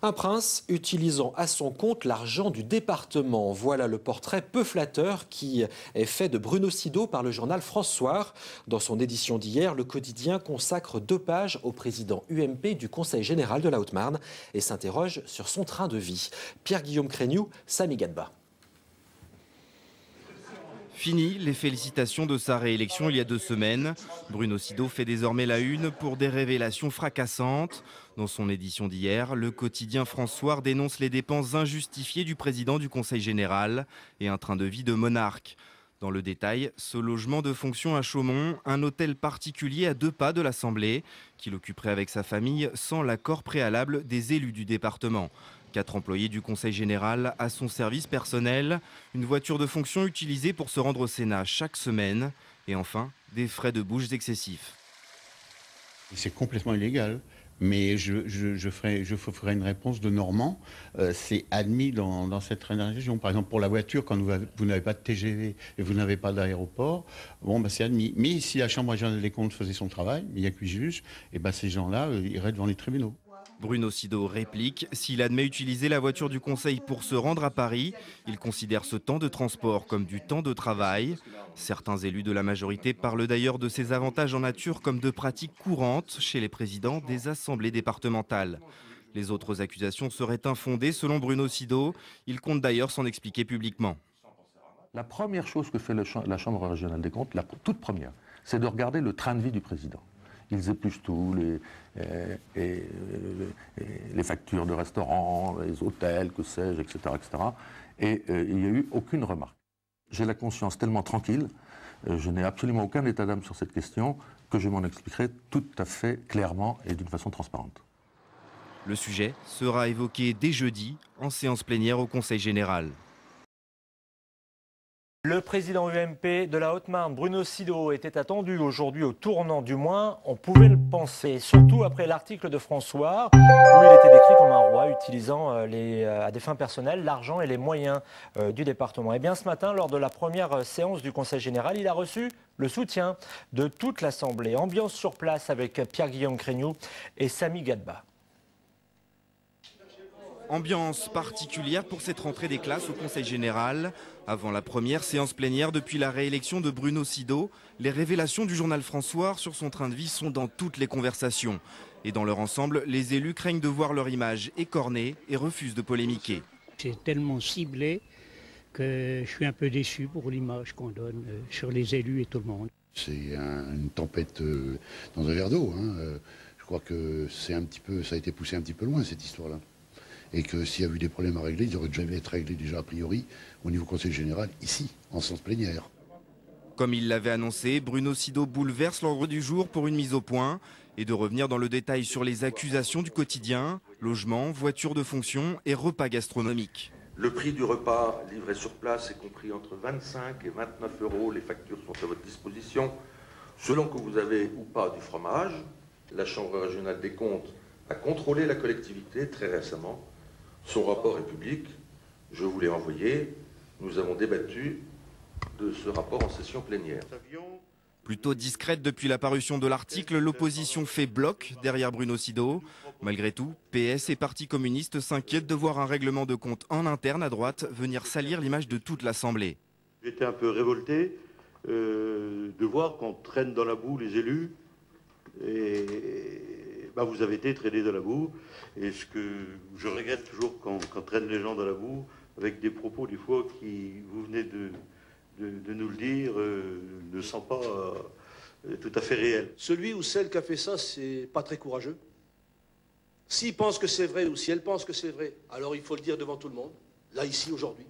Un prince utilisant à son compte l'argent du département. Voilà le portrait peu flatteur qui est fait de Bruno Sido par le journal France Soir. Dans son édition d'hier, le quotidien consacre 2 pages au président UMP du Conseil général de la Haute-Marne et s'interroge sur son train de vie. Pierre-Guillaume Crégnoux, Samy Gadba. Fini les félicitations de sa réélection il y a 2 semaines. Bruno Sido fait désormais la une pour des révélations fracassantes. Dans son édition d'hier, le quotidien France Soir dénonce les dépenses injustifiées du président du Conseil général et un train de vie de monarque. Dans le détail, ce logement de fonction à Chaumont, un hôtel particulier à 2 pas de l'Assemblée, qu'il occuperait avec sa famille sans l'accord préalable des élus du département. 4 employés du Conseil général à son service personnel, une voiture de fonction utilisée pour se rendre au Sénat chaque semaine et enfin des frais de bouche excessifs. C'est complètement illégal, mais je ferai une réponse de Normand. C'est admis dans cette région. Par exemple, pour la voiture, quand vous n'avez pas de TGV et vous n'avez pas d'aéroport, bon, c'est admis. Mais si la Chambre régionale des comptes faisait son travail, il n'y a que 8 juges, et ces gens-là iraient devant les tribunaux. Bruno Sido réplique, s'il admet utiliser la voiture du Conseil pour se rendre à Paris, il considère ce temps de transport comme du temps de travail. Certains élus de la majorité parlent d'ailleurs de ces avantages en nature comme de pratiques courantes chez les présidents des assemblées départementales. Les autres accusations seraient infondées selon Bruno Sido. Il compte d'ailleurs s'en expliquer publiquement. La première chose que fait la Chambre régionale des comptes, la toute première, c'est de regarder le train de vie du président. Ils épluchent tout, les factures de restaurants, les hôtels, que sais-je, etc., etc. Et il n'y a eu aucune remarque. J'ai la conscience tellement tranquille, je n'ai absolument aucun état d'âme sur cette question, que je m'en expliquerai tout à fait clairement et d'une façon transparente. Le sujet sera évoqué dès jeudi en séance plénière au Conseil général. Le président UMP de la Haute-Marne, Bruno Sido, était attendu aujourd'hui au tournant, du moins on pouvait le penser, surtout après l'article de François où il était décrit comme un roi utilisant à des fins personnelles l'argent et les moyens du département. Et bien ce matin, lors de la première séance du Conseil général, il a reçu le soutien de toute l'Assemblée. Ambiance sur place avec Pierre-Guillaume Crégnoux et Samy Gadba. Ambiance particulière pour cette rentrée des classes au Conseil général. Avant la première séance plénière depuis la réélection de Bruno Sido, les révélations du journal France Soir sur son train de vie sont dans toutes les conversations. Et dans leur ensemble, les élus craignent de voir leur image écornée et refusent de polémiquer. C'est tellement ciblé que je suis un peu déçu pour l'image qu'on donne sur les élus et tout le monde. C'est une tempête dans un verre d'eau. Je crois que ça a été poussé un petit peu loin cette histoire-là. Et que s'il y a eu des problèmes à régler, ils auraient dû être réglés déjà a priori au niveau Conseil général, ici, en séance plénière. Comme il l'avait annoncé, Bruno Sido bouleverse l'ordre du jour pour une mise au point et de revenir dans le détail sur les accusations du quotidien, logement, voiture de fonction et repas gastronomiques. Le prix du repas livré sur place est compris entre 25 et 29 €. Les factures sont à votre disposition. Selon que vous avez ou pas du fromage, la Chambre régionale des comptes a contrôlé la collectivité très récemment. Son rapport est public, je vous l'ai envoyé, nous avons débattu de ce rapport en session plénière. Plutôt discrète depuis la parution de l'article, l'opposition fait bloc derrière Bruno Sido. Malgré tout, PS et Parti communiste s'inquiètent de voir un règlement de compte en interne à droite venir salir l'image de toute l'Assemblée. J'étais un peu révolté de voir qu'on traîne dans la boue les élus et vous avez été traînés dans la boue, et ce que je regrette toujours quand traîne les gens dans la boue, avec des propos des fois qui, vous venez de nous le dire, ne sont pas tout à fait réels. Celui ou celle qui a fait ça, c'est pas très courageux. S'il pense que c'est vrai ou si elle pense que c'est vrai, alors il faut le dire devant tout le monde, là, ici, aujourd'hui.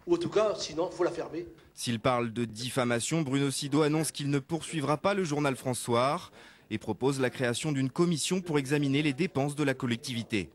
Ou en tout cas, sinon, il faut la fermer. S'il parle de diffamation, Bruno Sido annonce qu'il ne poursuivra pas le journal France Soir et propose la création d'une commission pour examiner les dépenses de la collectivité.